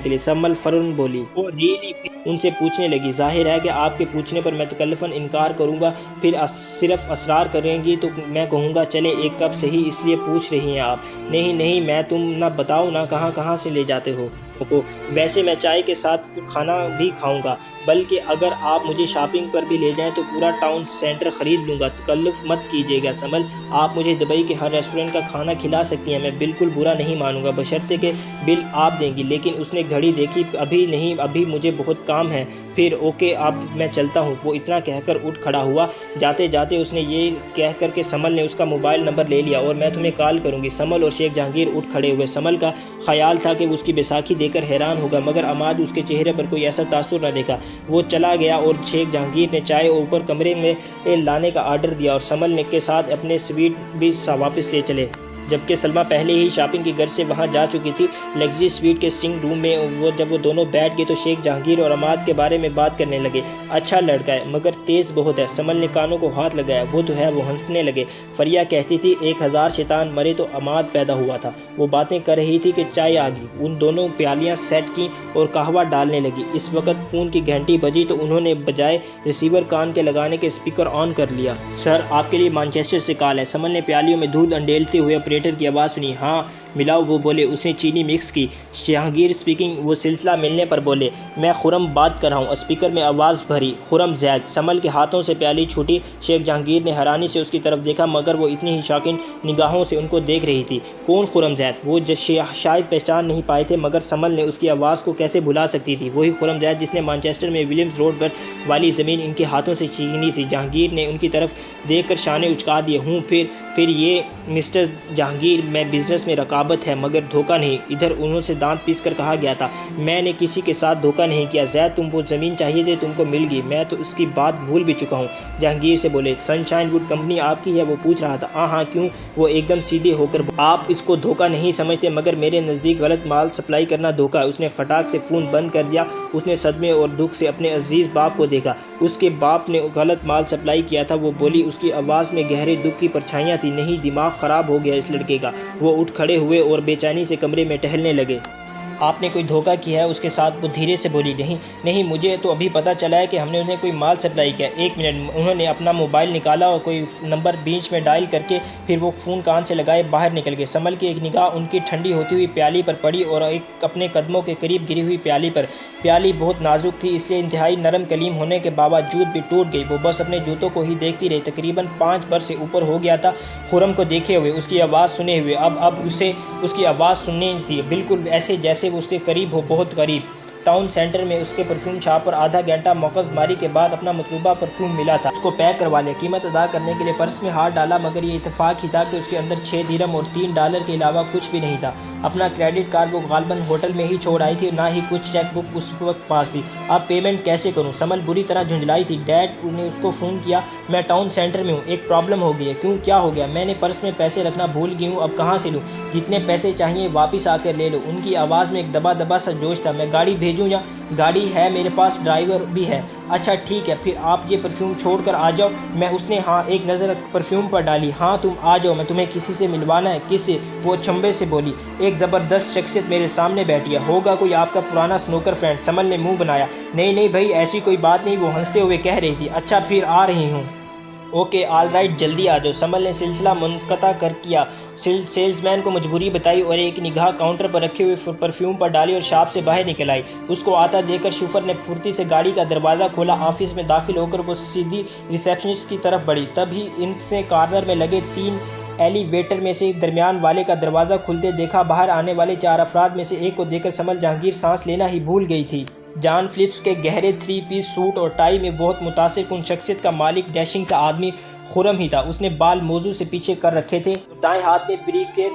لیے۔ سمل فوراً بولی۔ وہ ریلی ان سے پوچھنے لگی، ظاہر ہے کہ آپ کے پوچھنے پر میں تکلفاً انکار کروں گا، پھر صرف اصرار کریں گی تو میں کہوں گا چلے ایک کپ صحیح، اس لیے پوچھ رہی ہیں آپ؟ نہیں، میں تم نہ بتاؤ نا کہاں سے لے جاتے ہو کو۔ ویسے میں چائے کے ساتھ کھانا بھی کھاؤں گا، بلکہ اگر آپ مجھے شاپنگ پر بھی لے جائیں تو پورا ٹاؤن سینٹر خرید لوں گا۔ تکلف مت کیجیے گا سمل، آپ مجھے دبئی کے ہر ریسٹورنٹ کا کھانا کھلا سکتی ہیں، میں بالکل برا نہیں مانوں گا، بشرطے کہ بل آپ دیں گی۔ لیکن اس نے گھڑی دیکھی، ابھی نہیں، ابھی مجھے بہت کام ہے۔ پھر اوکے، اب میں چلتا ہوں۔ وہ اتنا کہہ کر اٹھ کھڑا ہوا۔ جاتے جاتے اس نے یہ کہہ کر کہ سمل نے اس کا موبائل نمبر لے لیا، اور میں تمہیں کال کروں گی۔ سمل اور شیخ جہانگیر اٹھ کھڑے ہوئے۔ سمل کا خیال تھا کہ وہ اس کی بیساکھی دیکھ کر حیران ہوگا، مگر عماد اس کے چہرے پر کوئی ایسا تاثر نہ دیکھا۔ وہ چلا گیا، اور شیخ جہانگیر نے چائے اوپر کمرے میں لانے کا آرڈر دیا، اور سمل کے ساتھ اپنے سویٹ بھی واپس لے چلے۔ جبکہ سلمیٰ پہلے ہی شاپنگ کی غرض سے وہاں جا چکی تھی، لگژری سویٹ کے سٹنگ روم میں۔ جب وہ دونوں بیٹھ گئے تو شیخ جہانگیر اور عماد کے بارے میں بات کرنے لگے۔ اچھا لڑکا ہے، مگر تیز بہت ہے۔ سمل نے کانوں کو ہاتھ لگایا۔ وہ تو ہے، وہ ہنسنے لگے۔ فریا کہتی تھی 1000 شیطان مرے تو عماد پیدا ہوا تھا۔ وہ باتیں کر رہی تھی کہ چائے آ گئی۔ ان دونوں پیالیاں سیٹ کیں اور قہوہ ڈالنے لگی۔ اس وقت فون کی گھنٹی بجی تو انہوں نے بجائے ریسیور کان کے لگانے کے اسپیکر آن کر لیا۔ سر، آپ کے لیے مانچسٹر سے کال ہے۔ سمل نے پیالیوں میں دودھ انڈیلتے ہوئے آپریٹر کی آواز سنی۔ ہاں ملاؤ، وہ بولے۔ اس نے چینی مکس کی۔ جہانگیر اسپیکنگ، وہ سلسلہ ملنے پر بولے۔ میں خرم بات کر رہا ہوں، اسپیکر میں آواز بھری۔ خرم زید۔ سمل کے ہاتھوں سے پیالی چھوٹی۔ شیخ جہانگیر نے حیرانی سے اس کی طرف دیکھا، مگر وہ اتنی ہی شاکنگ نگاہوں سے ان کو دیکھ رہی تھی۔ کون خرم زید؟ وہ شاید پہچان نہیں پائے تھے، مگر سمل نے اس کی آواز کو کیسے بھلا سکتی تھی؟ وہی خرم زید جس نے مانچسٹر میں ولیمز روڈ پر والی زمین ان کے ہاتھوں سے چھینی تھی۔ جہانگیر نے ان کی طرف دیکھ کر شانے اچکا دیے۔ ہوں پھر یہ مسٹر جہانگیر، میں بزنس میں رقابت ہے مگر دھوکہ نہیں۔ ادھر انہوں سے دانت پیس کر کہا گیا تھا، میں نے کسی کے ساتھ دھوکہ نہیں کیا۔ زید، تم وہ زمین چاہیے تھے، تم کو مل گئی، میں تو اس کی بات بھول بھی چکا ہوں۔ جہانگیر سے بولے۔ سن شائن ووڈ کمپنی آپ کی ہے؟ وہ پوچھ رہا تھا۔ ہاں کیوں؟ وہ ایک دم سیدھے ہو کر آپ اس کو دھوکہ نہیں سمجھتے، مگر میرے نزدیک غلط مال سپلائی کرنا دھوکہ ہے۔ اس نے کھٹاک سے فون بند کر دیا۔ اس نے صدمے اور دکھ سے اپنے عزیز باپ کو دیکھا۔ اس کے باپ نے غلط مال سپلائی کیا تھا، وہ بولی۔ اس کی آواز میں گہرے دکھ کی پرچھائیاں تھیں۔ نہیں، دماغ خراب ہو گیا اس لڑکے کا۔ وہ اٹھ کھڑے ہوئے اور بے چینی سے کمرے میں ٹہلنے لگے۔ آپ نے کوئی دھوکہ کیا ہے اس کے ساتھ؟ وہ دھیرے سے بولی۔ نہیں، مجھے تو ابھی پتہ چلا ہے کہ ہم نے انہیں کوئی مال سپلائی کیا۔ ایک منٹ۔ انہوں نے اپنا موبائل نکالا اور کوئی نمبر بیچ میں ڈائل کر کے پھر وہ فون کان سے لگائے باہر نکل گئے۔ سمل کی ایک نگاہ ان کی ٹھنڈی ہوتی ہوئی پیالی پر پڑی اور ایک اپنے قدموں کے قریب گری ہوئی پیالی پر۔ پیالی بہت نازک تھی، اس لیے انتہائی نرم کلیم ہونے کے باوجود بھی ٹوٹ گئی۔ وہ بس اپنے جوتوں کو ہی دیکھتی رہی۔ تقریباً 5 برس سے اوپر ہو گیا تھا خرم کو دیکھے ہوئے، اس کی آواز سنے ہوئے۔ اب اسے اس کی آواز سننی تھی، بالکل ایسے جیسے وہ اس کے قریب ہو، بہت قریب۔ ٹاؤن سینٹر میں اس کے پرفیوم شاپ پر آدھا گھنٹہ موقف ماری کے بعد اپنا مطلوبہ پرفیوم ملا تھا۔ اس کو پیک کروا لیا۔ قیمت ادا کرنے کے لیے پرس میں ہاتھ ڈالا، مگر یہ اتفاق ہی تھا کہ اس کے اندر 6 درہم اور $3 کے علاوہ کچھ بھی نہیں تھا۔ اپنا کریڈٹ کارڈ وہ غالباً ہوٹل میں ہی چھوڑ آئی تھی، نہ ہی کچھ چیک بک اس وقت پاس تھی۔ اب پیمنٹ کیسے کروں؟ سمل بری طرح جھنجھلائی تھی۔ ڈیڈ نے اس کو فون کیا، میں ٹاؤن سینٹر میں ہوں، ایک پرابلم ہو گئی ہے۔ کیوں، کیا ہو گیا؟ میں نے پرس میں پیسے رکھنا بھول گئی ہوں، اب کہاں سے لوں؟ جتنے پیسے چاہیے واپس آ کر لے لو۔ ان کی آواز میں ایک دبا دبا سا جوش تھا۔ میں گاڑی بھیجوں یا؟ گاڑی ہے میرے پاس، ڈرائیور بھی ہے۔ اچھا ٹھیک ہے، پھر آپ یہ پرفیوم چھوڑ کر آ جاؤ۔ اس نے ہاں ایک نظر پرفیوم پر ڈالی۔ ہاں تم آ جاؤ، میں تمہیں کسی سے ملوانا ہے۔ کس سے؟ وہ چمبے سے بولی۔ ایک زبردست شخصیت میرے سامنے بیٹھی ہے، ہوگا کوئی آپ کا پرانا سنوکر فرینڈ۔ سمل نے منہ بنایا۔ نہیں نہیں بھائی، ایسی کوئی بات نہیں، وہ ہنستے ہوئے کہہ رہی تھی۔ اچھا پھر آ رہی ہوں۔ اوکے آل رائٹ، جلدی آ جاؤ۔ سمل نے سلسلہ منقطع کر کیا، سیلز مین کو مجبوری بتائی اور ایک نگاہ کاؤنٹر پر رکھے ہوئے پرفیوم پر ڈالی اور شاپ سے باہر نکل آئی۔ اس کو آتا دیکھ کر شوفر نے پھرتی سے گاڑی کا دروازہ کھولا۔ آفس میں داخل ہو کر وہ سیدھی ریسیپشنسٹ کی طرف بڑھی، تبھی ان سے کارنر میں لگے 3 ایلی ویٹر میں سے درمیان والے کا دروازہ کھلتے دیکھا۔ باہر آنے والے 4 افراد میں سے ایک کو دیکھ کر سمل جہانگیر سانس لینا ہی بھول گئی تھی۔ جان فلپس کے گہرے 3 پیس سوٹ اور ٹائی میں بہت متاثر کن شخصیت کا مالک ڈیشنگ سا آدمی خرم ہی تھا۔ اس نے بال موزوں سے پیچھے کر رکھے تھے، دائیں ہاتھ میں بریف کیس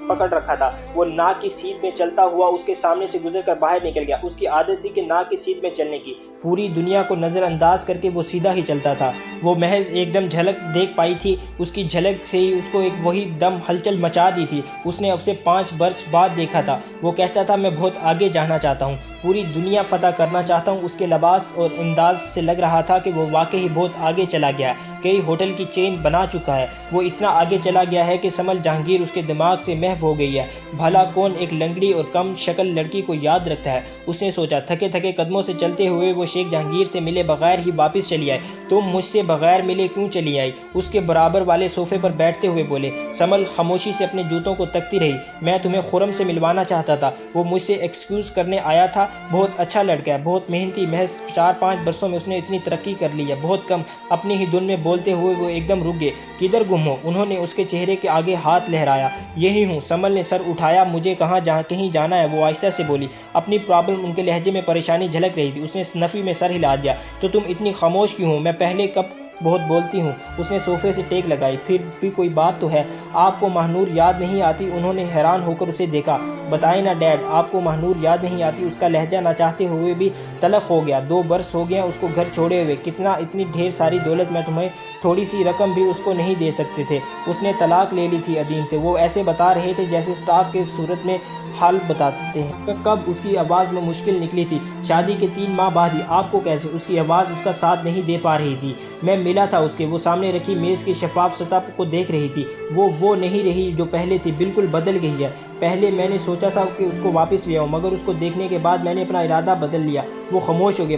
پکڑ رکھا تھا۔ وہ ناک کی سیدھ میں چلتا ہوا اس کے سامنے سے گزر کر باہر نکل گیا۔ اس کی عادت تھی کہ ناک کی سیدھ میں چلنے کی، پوری دنیا کو نظر انداز کر کے وہ سیدھا ہی چلتا تھا۔ وہ محض ایک دم جھلک دیکھ پائی تھی، اس کی جھلک سے ہی اس کو ایک وہی دم ہلچل مچا دی تھی۔ اس نے اب سے 5 برس بعد دیکھا تھا۔ وہ کہتا تھا میں بہت آگے جانا چاہتا ہوں، پوری دنیا فتح کرنا چاہتا ہوں۔ اس کے لباس اور انداز سے لگ رہا تھا کہ وہ واقعی بہت آگے چلا گیا ہے، کئی ہوٹل کی چین بنا چکا ہے۔ وہ اتنا آگے چلا گیا ہے کہ سمل جہانگیر اس کے دماغ سے محو ہو گئی ہے۔ بھلا کون ایک لنگڑی اور کم شکل لڑکی کو یاد رکھتا ہے؟ اس نے سوچا۔ تھکے تھکے قدموں سے چلتے ہوئے وہ شیخ جہانگیر سے ملے بغیر ہی واپس چلی آئی۔ تم مجھ سے بغیر ملے کیوں چلی آئی؟ اس کے برابر والے صوفے پر بیٹھتے ہوئے بولے۔ سمل خاموشی سے اپنے جوتوں کو تکتی رہی۔ میں تمہیں خرم سے ملوانا چاہتا تھا، وہ مجھ سے ایکسکیوز کرنے آیا تھا۔ بہت اچھا لڑکا ہے، بہت محنتی، محض 4-5 برسوں میں اس نے اتنی ترقی کر لی ہے، بہت کم۔ اپنی ہی دھن میں بولتے ہوئے وہ ایک دم رک گئے۔ کدھر گم ہو؟ انہوں نے اس کے چہرے کے آگے ہاتھ لہرایا۔ یہی ہوں۔ سمل نے سر اٹھایا۔ مجھے کہیں جانا ہے، وہ آہستہ سے بولی۔ اپنی پرابلم ان کے لہجے میں پریشانی جھلک رہی تھی۔ اس نے نفی میں سر ہلا دیا۔ تو تم اتنی خاموش کیوں ہو؟ میں پہلے کب بہت بولتی ہوں۔ اس نے صوفے سے ٹیک لگائی۔ پھر بھی کوئی بات تو ہے، آپ کو ماہنور یاد نہیں آتی؟ انہوں نے حیران ہو کر اسے دیکھا۔ بتائیں نا ڈیڈ، آپ کو ماہنور یاد نہیں آتی؟ اس کا لہجہ نہ چاہتے ہوئے بھی تلخ ہو گیا۔ 2 برس ہو گئے اس کو گھر چھوڑے ہوئے۔ اتنی ڈھیر ساری دولت، میں تمہیں تھوڑی سی رقم بھی اس کو نہیں دے سکتے تھے۔ اس نے طلاق لے لی تھی ادیم سے۔ وہ ایسے بتا رہے تھے جیسے اسٹاک کے صورت میں حال بتاتے ہیں۔ کب؟ اس کی آواز میں مشکل نکلی تھی۔ شادی کے 3 ماہ بعد ہی۔ آپ کو کیسے؟ اس کی آواز اس کا ساتھ نہیں دے پا رہی تھی۔ میں ملا تھا اس کے، وہ سامنے رکھی میز کی شفاف سطح کو دیکھ رہی تھی۔ وہ نہیں رہی جو پہلے تھی، بالکل بدل گئی ہے۔ پہلے میں نے سوچا تھا کہ اس کو واپس لے آؤں، مگر اس کو دیکھنے کے بعد میں نے اپنا ارادہ بدل لیا۔ وہ خاموش ہو گئے۔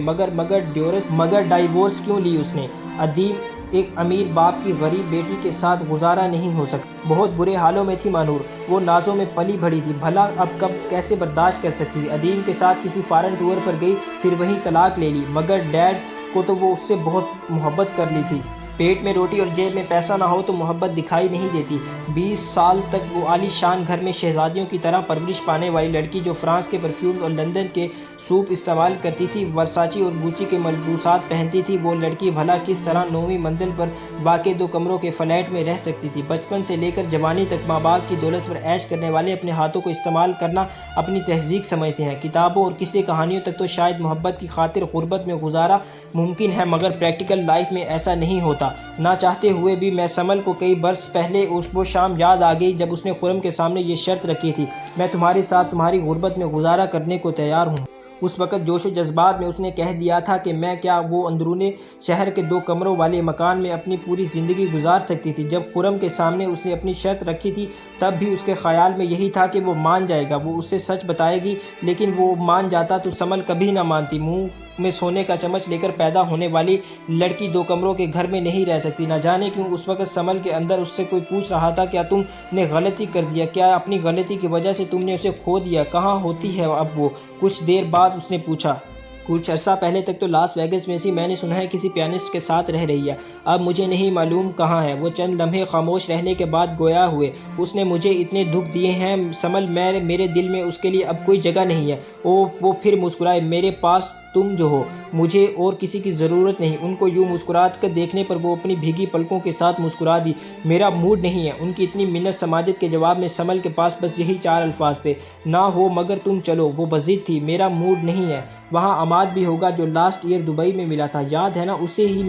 مگر ڈائیورس کیوں لی اس نے؟ ادیم ایک امیر باپ کی غریب بیٹی کے ساتھ گزارا نہیں ہو سکتا۔ بہت برے حالوں میں تھی مانور، وہ نازوں میں پلی بڑھی تھی۔ بھلا اب کیسے برداشت کر سکتی تھی؟ ادیم کے ساتھ کسی فارن ٹور پر گئی، پھر وہیں طلاق لے لی۔ مگر ڈیڈ کو تو وہ اس سے بہت محبت کر لی تھی۔ پیٹ میں روٹی اور جیب میں پیسہ نہ ہو تو محبت دکھائی نہیں دیتی۔ 20 سال تک وہ عالی شان گھر میں شہزادیوں کی طرح پرورش پانے والی لڑکی، جو فرانس کے پرفیوم اور لندن کے سوپ استعمال کرتی تھی، ورساچی اور گوچی کے ملبوسات پہنتی تھی، وہ لڑکی بھلا کس طرح 9ویں منزل پر واقع 2 کمروں کے فلیٹ میں رہ سکتی تھی؟ بچپن سے لے کر جوانی تک ماں باپ کی دولت پر عیش کرنے والے اپنے ہاتھوں کو استعمال کرنا اپنی تہذیب سمجھتے ہیں۔ کتابوں اور قصے کہانیوں تک تو شاید محبت کی خاطر غربت میں گزارا ممکن ہے، مگر پریکٹیکل لائف میں ایسا نہیں ہوتا۔ نہ چاہتے ہوئے بھی میں سمل کو کئی برس پہلے وہ شام یاد آ گئی جب اس نے خرم کے سامنے یہ شرط رکھی تھی، میں تمہارے ساتھ تمہاری غربت میں گزارا کرنے کو تیار ہوں۔ اس وقت جوش و جذبات میں اس نے کہہ دیا تھا کہ میں کیا وہ اندرون شہر کے 2 کمروں والے مکان میں اپنی پوری زندگی گزار سکتی تھی؟ جب خرم کے سامنے اس نے اپنی شرط رکھی تھی تب بھی اس کے خیال میں یہی تھا کہ وہ مان جائے گا، وہ اس سے سچ بتائے گی۔ لیکن وہ مان جاتا تو سمل کبھی نہ مانتی۔ منہ میں سونے کا چمچ لے کر پیدا ہونے والی لڑکی 2 کمروں کے گھر میں نہیں رہ سکتی۔ نہ جانے کیوں اس وقت سمل کے اندر اس سے کوئی پوچھ رہا تھا، کیا تم نے غلطی کر دیا؟ کیا اپنی غلطی کی وجہ سے تم نے اسے کھو دیا؟ کہاں ہوتی ہے اب وہ؟ کچھ دیر بعد اس نے پوچھا۔ کچھ عرصہ پہلے تک تو لاس ویگس میں سی، میں نے سنا ہے کسی پیانسٹ کے ساتھ رہ رہی ہے، اب مجھے نہیں معلوم کہاں ہے۔ وہ چند لمحے خاموش رہنے کے بعد گویا ہوئے، اس نے مجھے اتنے دکھ دیے ہیں سمل، میرے دل میں اس کے لیے اب کوئی جگہ نہیں ہے۔ وہ پھر مسکرائے، میرے پاس تم جو ہو، مجھے اور کسی کی ضرورت نہیں۔ ان کو یوں مسکراہٹ کر دیکھنے پر وہ اپنی بھیگی پلکوں کے ساتھ مسکرا دی۔ میرا موڈ نہیں ہے۔ ان کی اتنی منت سماجت کے جواب میں سمل کے پاس بس یہی 4 الفاظ تھے، نہ ہو مگر تم چلو۔ وہ بضد تھی، میرا موڈ نہیں ہے۔ وہاں عماد بھی ہوگا جو لاسٹ ایئر دبئی میں ملا تھا، یاد ہے نا، اسے ہی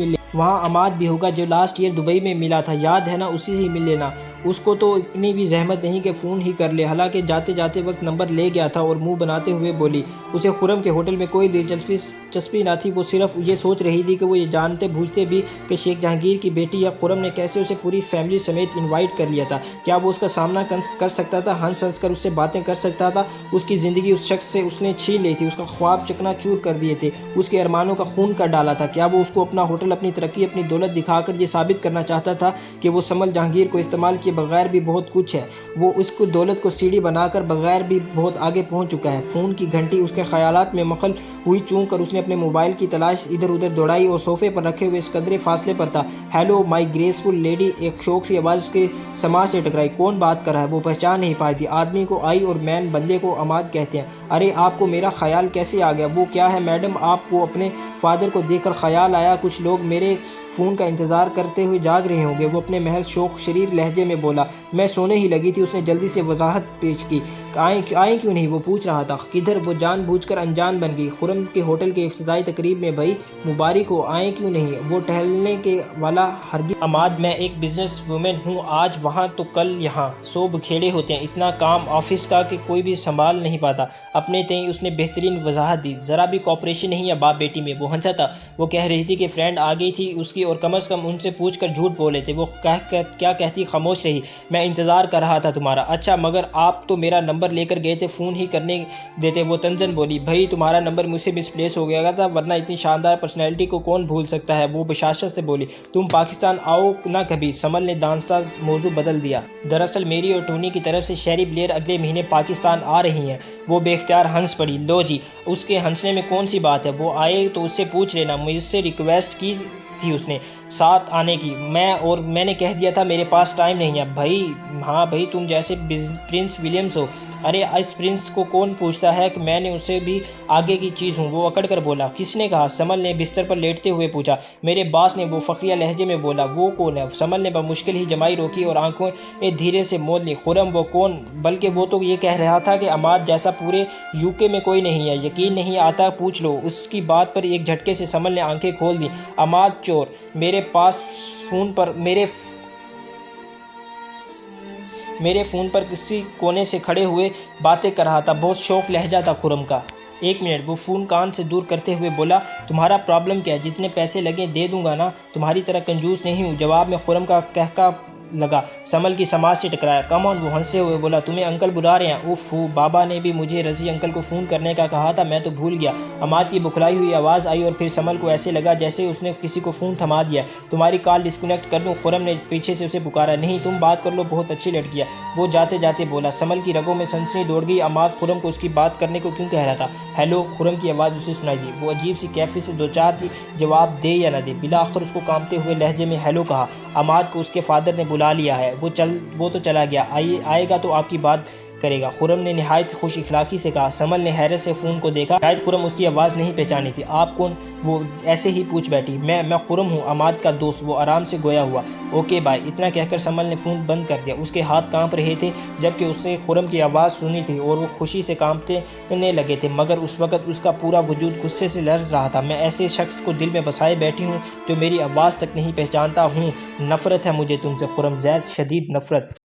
مل لینا۔ اس کو تو اتنی بھی زحمت نہیں کہ فون ہی کر لے، حالانکہ جاتے جاتے وقت نمبر لے گیا تھا۔ اور منہ بناتے ہوئے بولی، اسے خرم کے ہوٹل میں کوئی دلچسپی نہ تھی، وہ صرف یہ سوچ رہی تھی کہ وہ یہ جانتے بوجھتے بھی کہ شیخ جہانگیر کی بیٹی یا خرم نے کیسے اسے پوری فیملی سمیت انوائٹ کر لیا تھا۔ کیا وہ اس کا سامنا کر سکتا تھا، ہنس کر اس سے باتیں کر سکتا تھا؟ اس کی زندگی اس شخص سے اس نے چھین لی تھی، اس کا خواب چکنا چور کر دیے تھے، اس کے ارمانوں کا خون کر ڈالا تھا۔ کیا وہ اس کو اپنا ہوٹل، اپنی ترقی، اپنی دولت دکھا کر یہ ثابت کرنا چاہتا تھا کہ وہ سمل جہانگیر کو استعمال کیے بغیر بھی بہت کچھ ہے؟ وہ اس کو دولت کو سیڑھی بنا کر بغیر بھی بہت آگے پہنچ چکا ہے۔ فون کی گھنٹی اس کے خیالات میں مخل ہوئی، چون کر اس نے اپنے موبائل کی تلاش ادھر ادھر دوڑائی اور صوفے پر رکھے ہوئے اس قدرے فاصلے پر تھا۔ ہیلو مائی گریسفل لیڈی، ایک شوق سی آواز اس کے سماع سے ٹکرائی۔ کون بات کر رہا ہے؟ وہ پہچان نہیں پائی تھی۔ آدمی کو آئی اور مین بندے کو عماد کہتے ہیں۔ ارے آپ کو میرا خیال کیسے آ گیا؟ وہ کیا ہے میڈم، آپ کو اپنے فادر کو دیکھ کر خیال آیا؟ کچھ لوگ میرے فون کا انتظار کرتے ہوئے جاگ رہے ہوں گے، وہ اپنے محض شوق شریر لہجے میں بولا۔ میں سونے ہی لگی تھی، اس نے جلدی سے وضاحت پیش کی۔ آئیں کیوں نہیں؟ وہ پوچھ رہا تھا۔ کدھر؟ وہ جان بوجھ کر انجان بن گئی۔ خرم کے ہوٹل کے افتتاحی تقریب میں بھائی مبارک ہو، آئیں کیوں نہیں؟ وہ ٹہلنے کے والا ہرگز۔ عماد، میں ایک بزنس وومن ہوں، آج وہاں تو کل یہاں، 100 بکھیڑے ہوتے ہیں، اتنا کام آفس کا کہ کوئی بھی سنبھال نہیں پاتا۔ اپنے تئیں اس نے بہترین وضاحت دی۔ ذرا بھی کوآپریشن نہیں ہے باپ بیٹی میں۔ وہ ہنسا تھا۔ وہ کہہ رہی تھی کہ فرینڈ آ گئی تھی اس کی اور کم از کم ان سے پوچھ کر جھوٹ بولے تھے۔ وہ کیا کہتی؟ خاموش رہی۔ میں انتظار کر رہا تھا تمہارا۔ اچھا، مگر آپ تو میرا نمبر لے کر گئے تھے، فون ہی کرنے دیتے۔ وہ تنزن بولی، بھائی تمہارا نمبر مجھ سے مس پلیس ہو گیا تھا، ورنہ اتنی شاندار پرسنالٹی کو کون بھول سکتا ہے؟ وہ بشاشت سے بولی، تم پاکستان آؤ نہ کبھی۔ سمل نے دانستہ موضوع بدل دیا۔ دراصل میری اور ٹونی کی طرف سے شیری بلیئر اگلے مہینے پاکستان آ رہی ہیں۔ وہ بے اختیار ہنس پڑی۔ لو جی، اس کے ہنسنے میں کون سی بات ہے؟ وہ آئے تو اس سے پوچھ لینا، مجھ سے ریکویسٹ کی تھی اس نے ساتھ آنے کی، میں نے کہہ دیا تھا میرے پاس ٹائم نہیں ہے۔ بھائی ہاں بھائی، تم جیسے پرنس ولیمز ہو۔ ارے اس پرنس کو کون پوچھتا ہے کہ میں نے اسے بھی آگے کی چیز ہوں۔ وہ اکڑ کر بولا، کس نے کہا؟ سمل نے بستر پر لیٹتے ہوئے پوچھا۔ میرے باس نے، وہ فقریہ لہجے میں بولا۔ وہ کون ہے؟ سمل نے بمشکل ہی جمائی روکی اور آنکھوں دھیرے سے مول لی۔ خرم، وہ کون؟ بلکہ وہ تو یہ کہہ رہا تھا کہ عماد جیسا پورے UK میں کوئی نہیں ہے، یقین نہیں آتا پوچھ لو۔ اس کی بات پر ایک جھٹکے سے سمل نے آنکھیں کھول دیں۔ عماد چور میرے فون پر کسی کونے سے کھڑے ہوئے باتیں کر رہا تھا، بہت شوق لہجہ تھا خرم کا۔ ایک منٹ، وہ فون کان سے دور کرتے ہوئے بولا، تمہارا پرابلم کیا ہے؟ جتنے پیسے لگیں دے دوں گا نا، تمہاری طرح کنجوس نہیں ہوں۔ جواب میں خرم کا کہکا لگا، سمل کی سماعت سے ٹکرایا۔ کم آن، وہ ہنسے ہوئے بولا، تمہیں انکل بلا رہے ہیں؟ اوف، بابا نے بھی مجھے رضی انکل کو فون کرنے کا کہا تھا، میں تو بھول گیا۔ عماد کی بکھلائی ہوئی آواز آئی اور پھر سمل کو ایسے لگا جیسے اس نے کسی کو فون تھما دیا۔ تمہاری کال ڈسکنیکٹ کر دوں؟ خرم نے پیچھے سے اسے پکارا۔ نہیں، تم بات کر لو، بہت اچھی لڑکی ہے، وہ جاتے جاتے بولا۔ سمل کی رگوں میں سنسنی دوڑ گئی۔ عماد خرم کو اس کی بات کرنے کو کیوں کہہ رہا تھا؟ ہیلو، خرم کی آواز اسے سنائی دی۔ وہ عجیب سی کیفیت سے دوچار تھی، جواب دے یا نہ دے۔ بلاخر اس کو کانپتے ہوئے لہجے میں ہیلو کہا۔ عماد کو اس کے فادر نے بلا لیا ہے، وہ تو چلا گیا، آئے گا تو آپ کی بات کرے گا، خرم نے نہایت خوش اخلاقی سے کہا۔ سمل نے حیرت سے فون کو دیکھا، شاید خرم اس کی آواز نہیں پہچانی تھی۔ آپ کون؟ وہ ایسے ہی پوچھ بیٹھی۔ میں خرم ہوں، عماد کا دوست۔ وہ آرام سے گویا ہوا۔ اوکے بائے، اتنا کہہ کر سمل نے فون بند کر دیا۔ اس کے ہاتھ کانپ رہے تھے جبکہ اس نے خرم کی آواز سنی تھی اور وہ خوشی سے کانپنے لگے تھے، مگر اس وقت اس کا پورا وجود غصے سے لرز رہا تھا۔ میں ایسے شخص کو دل میں بسائے بیٹھی ہوں جو میری آواز تک نہیں پہچانتا ہوں۔ نفرت ہے مجھے تم سے خرم، زید شدید نفرت۔